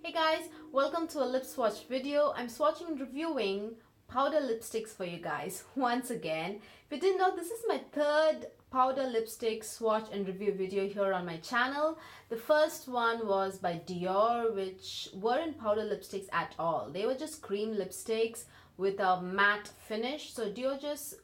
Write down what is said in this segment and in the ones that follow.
Hey guys, welcome to a lip swatch video. I'm swatching and reviewing powder lipsticks for you guys once again. If you didn't know, this is my third powder lipstick swatch and review video here on my channel. The first one was by Dior, which weren't powder lipsticks at all. They were just cream lipsticks with a matte finish. So Dior just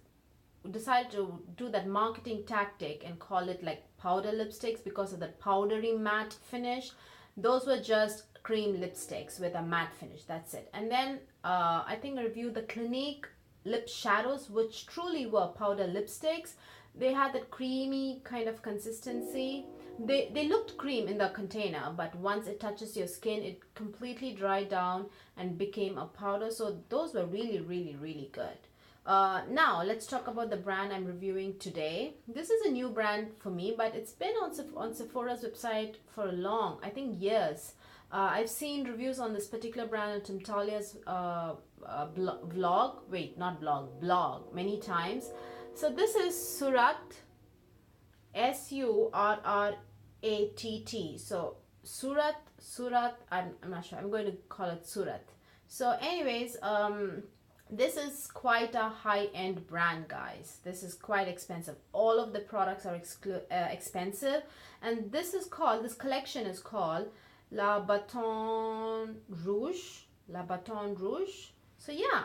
decided to do that marketing tactic and call it like powder lipsticks because of that powdery matte finish. Those were just cream lipsticks with a matte finish, that's it. And then I think I reviewed the Clinique lip shadows, which truly were powder lipsticks. They had that creamy kind of consistency. They looked cream in the container, but once it touches your skin, it completely dried down and became a powder. So those were really good. Now let's talk about the brand I'm reviewing today. This is a new brand for me, but it's been on Sephora's website for I think years. I've seen reviews on this particular brand on Tim Talia's blog many times. So this is SURRATT, SURRATT. So SURRATT, I'm not sure, I'm going to call it SURRATT. So anyways, this is quite a high-end brand, guys. This is quite expensive. All of the products are expensive, and this collection is called Baton Rouge. Baton Rouge. So yeah,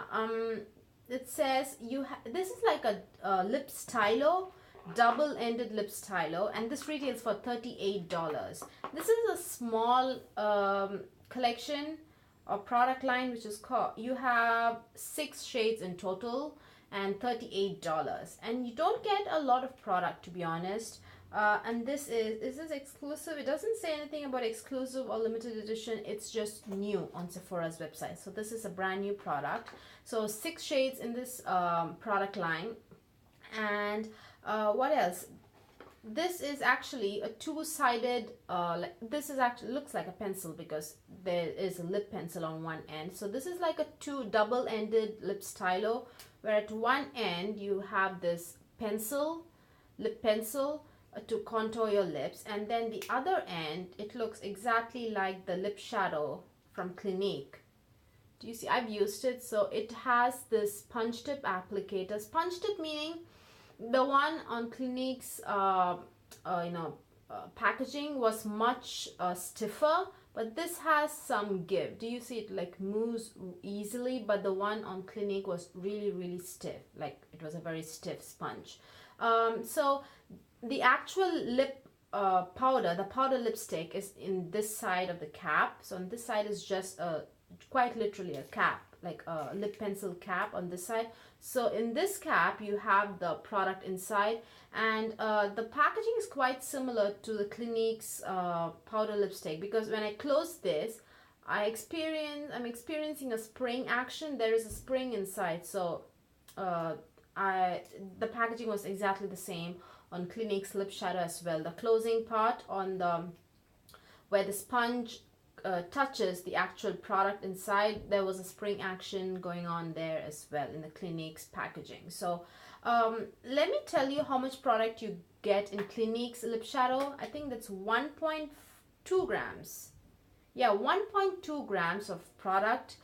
it says this is like a lip stylo, double-ended lip stylo, and this retails for $38. This is a small collection or product line, which is called, you have 6 shades in total and $38, and you don't get a lot of product, to be honest. And this is exclusive. It doesn't say anything about exclusive or limited edition. It's just new on Sephora's website. So this is a brand new product. So 6 shades in this product line. And what else? This is actually a two-sided, this is actually looks like a pencil because there is a lip pencil on one end. So this is like a double-ended lip stylo, where at one end you have this lip pencil to contour your lips, and then the other end it looks exactly like the lip shadow from Clinique. Do you see? I've used it. So it has this sponge tip applicator. Sponge tip meaning the one on Clinique's packaging was much stiffer, but this has some give. Do you see it like moves easily? But the one on Clinique was really stiff, like it was a very stiff sponge. So the actual lip powder, the powder lipstick, is in this side of the cap. So on this side is just quite literally a cap, like a lip pencil cap on this side. So in this cap you have the product inside, and the packaging is quite similar to the Clinique's powder lipstick, because when I close this, I'm experiencing a spring action. There is a spring inside. So the packaging was exactly the same on Clinique's lip shadow as well. The closing part on the where the sponge touches the actual product inside, there was a spring action going on there as well in the Clinique's packaging. So let me tell you how much product you get in Clinique's lip shadow. I think that's 1.2 grams. Yeah, 1.2 grams of product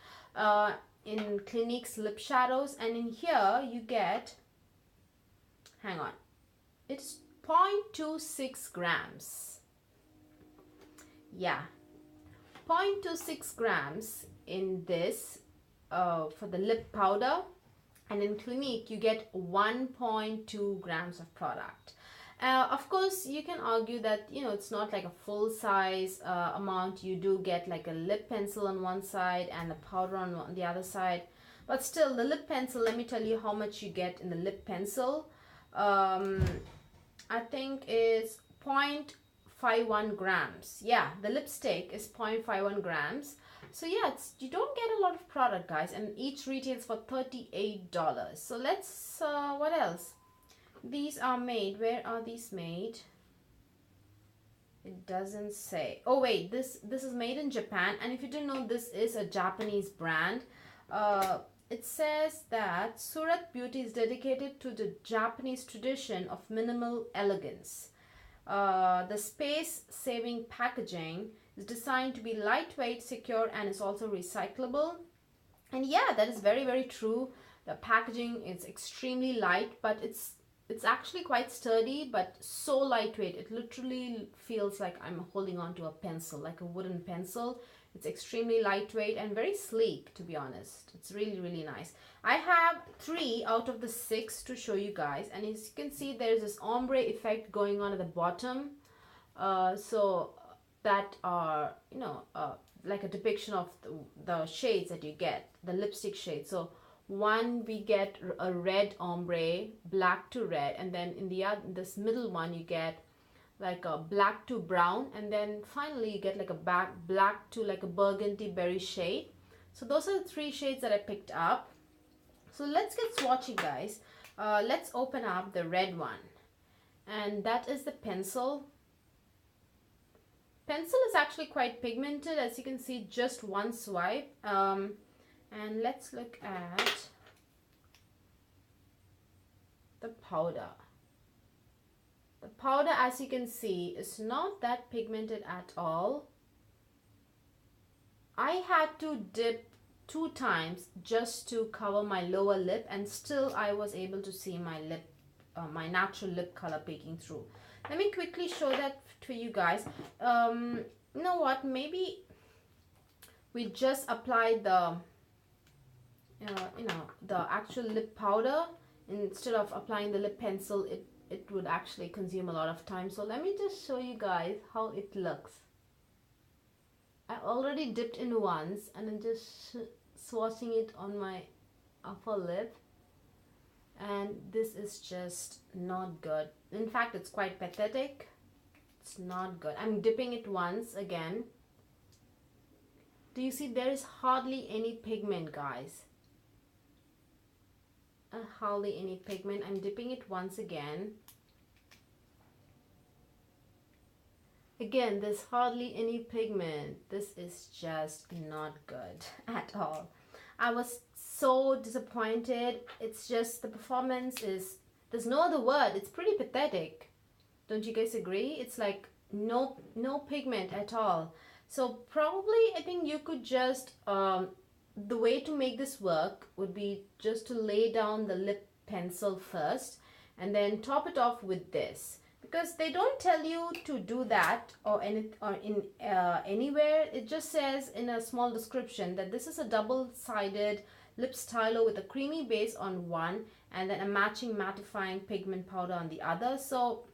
in Clinique's lip shadows, and in here you get, hang on, it's 0.26 grams. Yeah, 0.26 grams in this for the lip powder, and in Clinique you get 1.2 grams of product. Of course, you can argue that, you know, it's not like a full size amount. You do get like a lip pencil on one side and the powder on the other side, but still the lip pencil, let me tell you how much you get in the lip pencil. I think is 0.51 grams. Yeah, the lipstick is 0.51 grams. So yeah, you don't get a lot of product, guys, and each retails for $38. So let's what else? These are made, where are these made? It doesn't say. Oh wait, this is made in Japan, and if you didn't know, this is a Japanese brand. It says that SURRATT Beauty is dedicated to the Japanese tradition of minimal elegance. The space-saving packaging It's designed to be lightweight, secure, and is also recyclable. And yeah, that is very, very true. The packaging is extremely light, but it's actually quite sturdy, but so lightweight. It literally feels like I'm holding on to a pencil, like a wooden pencil. It's extremely lightweight and very sleek, to be honest. It's really, really nice. I have 3 out of the 6 to show you guys. And as you can see, there's this ombre effect going on at the bottom. So that are, you know, like a depiction of the shades that you get, the lipstick shades. So one, we get a red ombre, black to red, and then in the other, this middle one, you get like a black to brown, and then finally you get like a black to like a burgundy berry shade. So those are the 3 shades that I picked up. So let's get swatching, guys. Let's open up the red one, and that is the pencil. Pencil is actually quite pigmented, as you can see, just one swipe. And let's look at the powder. The powder, as you can see, is not that pigmented at all. I had to dip 2 times just to cover my lower lip, and still I was able to see my lip, my natural lip color peeking through. Let me quickly show that to you guys. You know what? Maybe we just apply the the actual lip powder instead of applying the lip pencil. It would actually consume a lot of time. So let me just show you guys how it looks. I already dipped in once, and I'm just swatching it on my upper lip, and this is just not good. In fact, it's quite pathetic. It's not good. I'm dipping it once again. Do you see there is hardly any pigment, guys? Hardly any pigment. I'm dipping it once again. Again, there's hardly any pigment. This is just not good at all. I was so disappointed. It's just the performance is, there's no other word. It's pretty pathetic. Don't you guys agree? It's like no pigment at all. So probably I think you could just the way to make this work would be just to lay down the lip pencil first and then top it off with this, because they don't tell you to do that or anywhere. It just says in a small description that this is a double-sided lip stylo with a creamy base on one and then a matching mattifying pigment powder on the other. So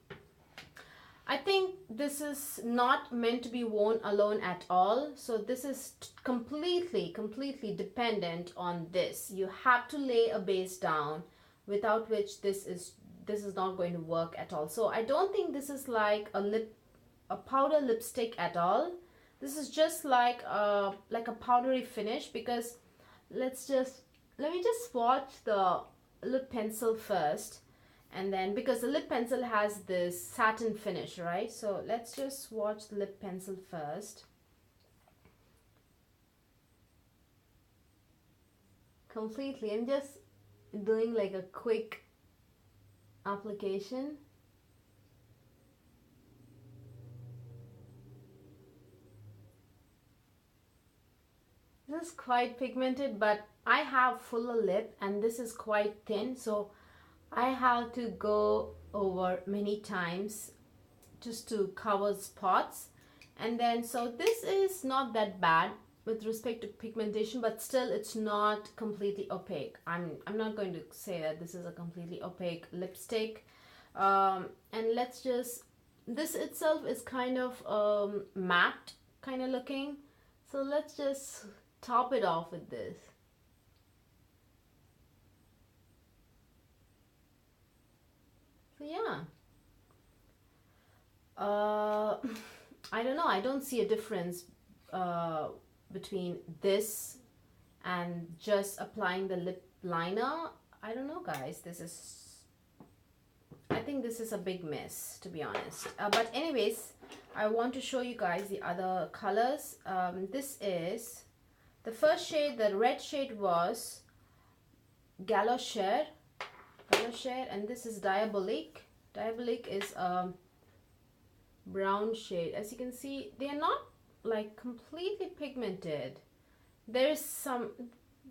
I think this is not meant to be worn alone at all. So this is completely dependent on this. You have to lay a base down, without which this is not going to work at all. So I don't think this is like a powder lipstick at all. This is just like a powdery finish, because let me just swatch the lip pencil first. And then, because the lip pencil has this satin finish, right? So let's just swatch the lip pencil first. Completely. I'm just doing like a quick application. This is quite pigmented, but I have fuller lip and this is quite thin. So I have to go over many times just to cover spots. And then, so this is not that bad with respect to pigmentation, but still it's not completely opaque. I'm not going to say that this is a completely opaque lipstick. And let's just, this itself is kind of matte kind of looking. So let's just top it off with this. Yeah, I don't know. I don't see a difference between this and just applying the lip liner. I don't know, guys. I think this is a big mess, to be honest. But anyways, I want to show you guys the other colors. This is the first shade. The red shade was Galocher, and this is Diabolique. Diabolique is a brown shade. As you can see, they are not like completely pigmented. There's some,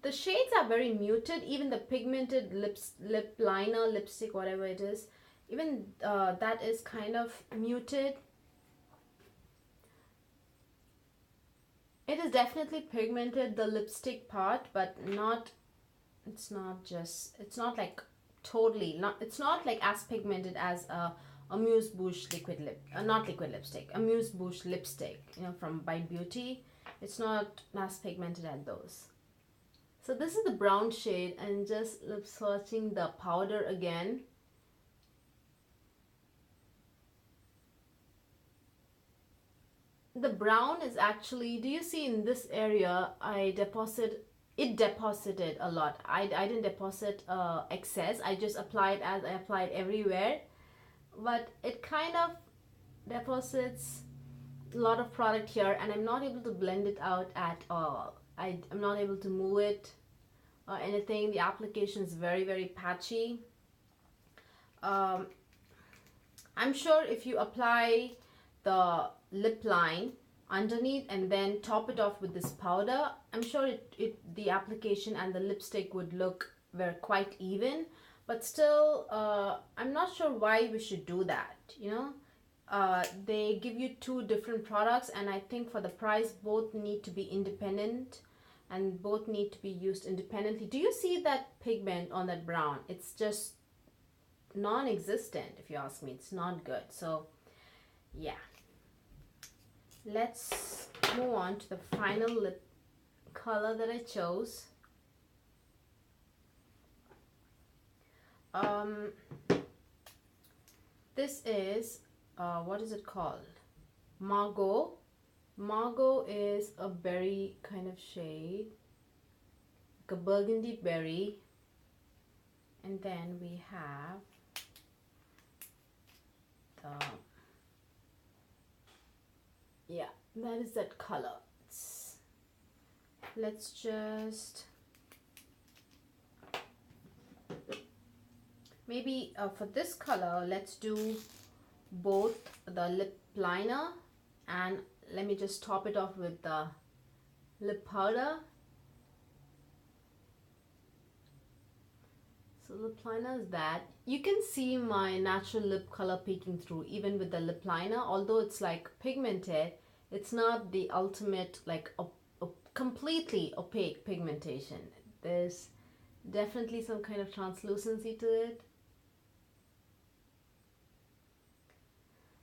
the shades are very muted. Even the pigmented lip liner, lipstick, whatever it is, even that is kind of muted. It is definitely pigmented, the lipstick part, but not, it's not like totally, not, it's not like as pigmented as a Amuse Bouche liquid lip, not liquid lipstick, Amuse Bouche lipstick, you know, from by Beauty. It's not as pigmented as those. So this is the brown shade, and just lip swatching the powder again. The brown is actually, do you see in this area, it deposited a lot. I didn't deposit excess. I just applied as I applied everywhere, but it kind of deposits a lot of product here, and I'm not able to blend it out at all. I'm not able to move it or anything. The application is very, very patchy. I'm sure if you apply the lip line underneath and then top it off with this powder, I'm sure the application and the lipstick would look very quite even, but still I'm not sure why we should do that, you know. They give you two different products, and I think for the price both need to be independent and both need to be used independently. Do you see that pigment on that brown? It's just non-existent, if you ask me. It's not good. So yeah, let's move on to the final lip color that I chose. This is what is it called? Margaux. Margaux is a berry kind of shade, like a burgundy berry, and then we have the, yeah, that is that color. Let's just maybe for this color, let's do both the lip liner, and let me just top it off with the lip powder. So lip liner is that. You can see my natural lip color peeking through even with the lip liner. Although it's like pigmented, it's not the ultimate like a completely opaque pigmentation. There's definitely some kind of translucency to it.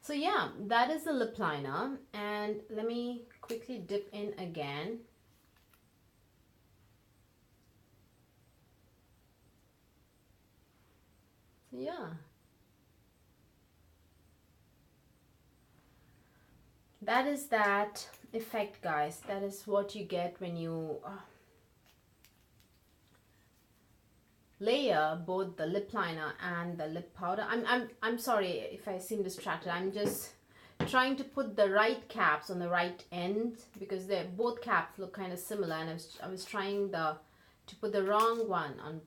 So yeah, that is the lip liner, and let me quickly dip in again. So yeah, that is that effect, guys. That is what you get when you layer both the lip liner and the lip powder. I'm sorry if I seem distracted. I'm just trying to put the right caps on the right end, because they're both caps look kind of similar, and I was trying to put the wrong one on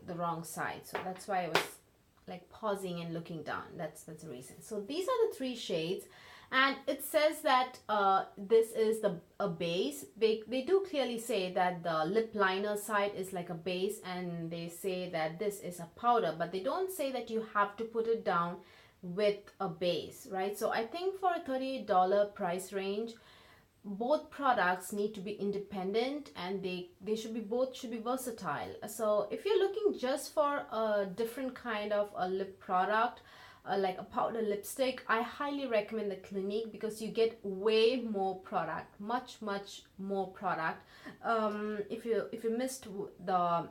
the wrong side. So that's why I was like pausing and looking down. That's the reason. So these are the three shades. And it says that this is a base. They do clearly say that the lip liner side is like a base, and they say that this is a powder, but they don't say that you have to put it down with a base, right? So I think for a $38 price range, both products need to be independent, and they should be versatile. So if you're looking just for a different kind of a lip product, like a powder lipstick, I highly recommend the Clinique, because you get way more product, much more product. If you missed the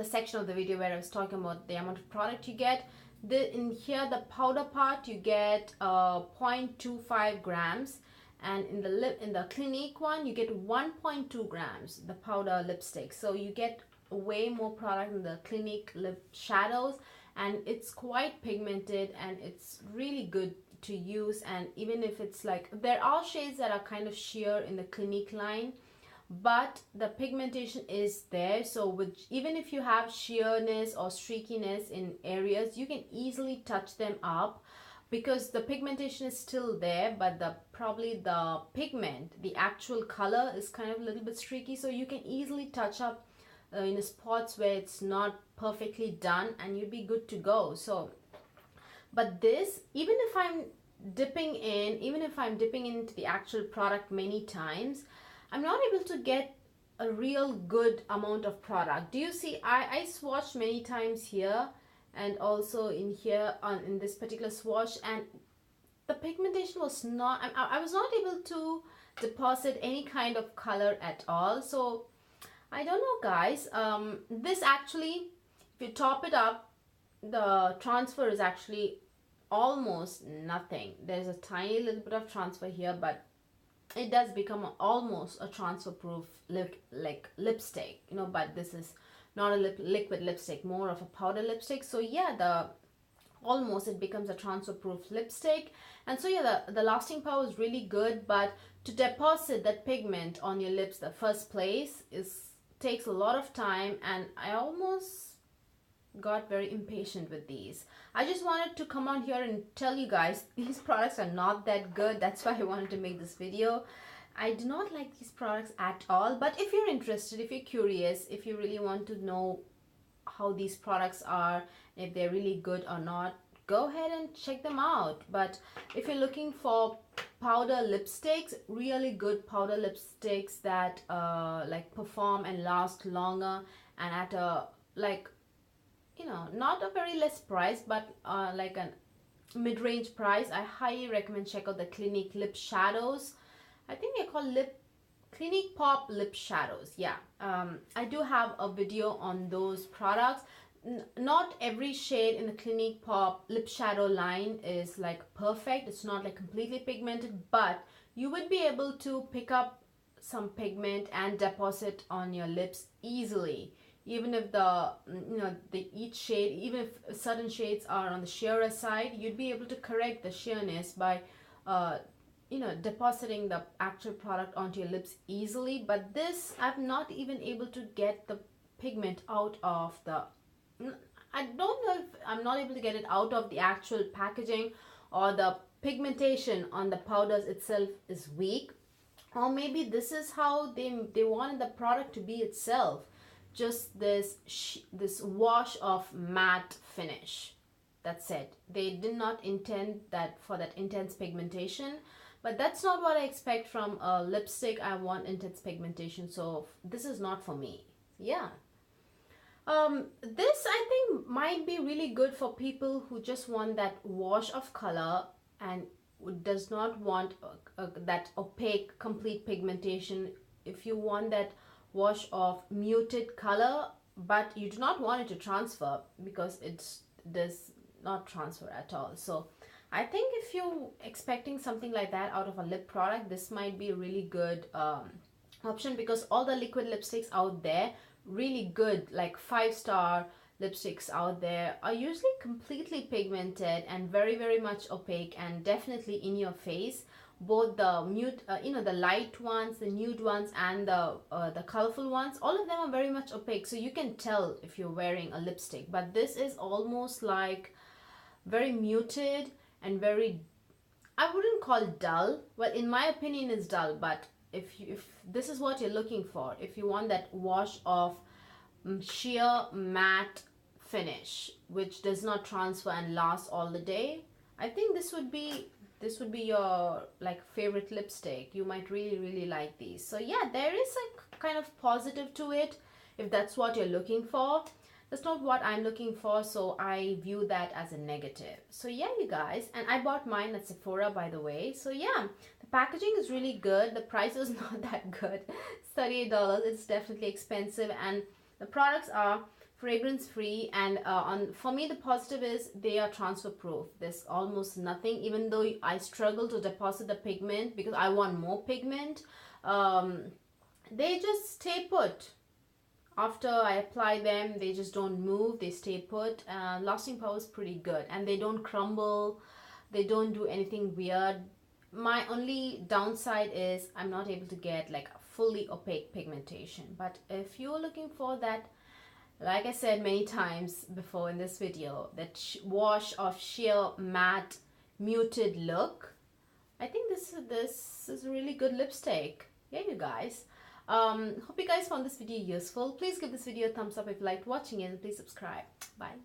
section of the video where I was talking about the amount of product you get, in here the powder part you get 0.25 grams, and in the Clinique one you get 1.2 grams, the powder lipstick. So you get way more product in the Clinique lip shadows, and it's quite pigmented, and it's really good to use. And even if it's like, there are shades that are kind of sheer in the Clinique line, but the pigmentation is there. So even if you have sheerness or streakiness in areas, you can easily touch them up, because the pigmentation is still there, but probably the pigment, the actual color is kind of a little bit streaky, so you can easily touch up in spots where it's not perfectly done, and you'd be good to go. So but this, even if I'm dipping into the actual product many times, I'm not able to get a real good amount of product. Do you see? I swatched many times here and also in here in this particular swatch, and the pigmentation was not, I was not able to deposit any kind of color at all. So I don't know, guys. This actually, if you top it up, the transfer is actually almost nothing. There's a tiny little bit of transfer here, but it does become almost a transfer proof like lipstick, you know. But this is not a liquid lipstick, more of a powder lipstick. So yeah, almost it becomes a transfer proof lipstick. And so yeah, the lasting power is really good, but to deposit that pigment on your lips the first place takes a lot of time, and I almost got very impatient with these. I just wanted to come on here and tell you guys these products are not that good. That's why I wanted to make this video. I do not like these products at all, but if you're interested, if you're curious, if you really want to know how these products are, if they're really good or not, go ahead and check them out. But if you're looking for powder lipsticks, really good powder lipsticks that like perform and last longer, and at a like, you know, not a very less price, but like a mid-range price, I highly recommend check out the Clinique lip shadows. I think they're called Clinique Pop lip shadows. Yeah, I do have a video on those products. Not every shade in the Clinique Pop lip shadow line is like perfect. It's not like completely pigmented, but you would be able to pick up some pigment and deposit on your lips easily. Even if each shade, even if certain shades are on the sheerer side, you'd be able to correct the sheerness by depositing the actual product onto your lips easily. But this, I'm not even able to get the pigment out of I don't know if I'm not able to get it out of the actual packaging, or the pigmentation on the powders itself is weak, or maybe this is how they wanted the product to be itself. Just this wash of matte finish. That's it. They did not intend that for that intense pigmentation, but that's not what I expect from a lipstick. I want intense pigmentation, so this is not for me. Yeah. This I think might be really good for people who just want that wash of color and does not want that opaque complete pigmentation. If you want that wash of muted color, but you do not want it to transfer, because it does not transfer at all. So I think if you're expecting something like that out of a lip product, this might be a really good option, because all the liquid lipsticks out there, really good, like 5-star lipsticks out there, are usually completely pigmented and very, very much opaque, and definitely in your face. Both the the light ones, the nude ones, and the colorful ones, all of them are very much opaque, so you can tell if you're wearing a lipstick. But this is almost like very muted and very, I wouldn't call it dull. Well, in my opinion, it's dull. But if this is what you're looking for, if you want that wash of sheer matte finish which does not transfer and last all the day, I think this would be your like favorite lipstick. You might really, really like these. So yeah, there is a kind of positive to it if that's what you're looking for. That's not what I'm looking for, so I view that as a negative. So yeah, you guys, and I bought mine at Sephora, by the way. So yeah, the packaging is really good. The price is not that good. It's $38. It's definitely expensive, and the products are fragrance free, and for me the positive is they are transfer proof. There's almost nothing, even though I struggle to deposit the pigment because I want more pigment. They just stay put. After I apply them, they just don't move, they stay put. Lasting power is pretty good, and they don't crumble, they don't do anything weird. My only downside is I'm not able to get like a fully opaque pigmentation. But if you're looking for that, like I said many times before in this video, that wash of sheer matte muted look. I think this is a really good lipstick. Yeah, you guys. Hope you guys found this video useful. Please give this video a thumbs up if you liked watching it, and please subscribe. Bye.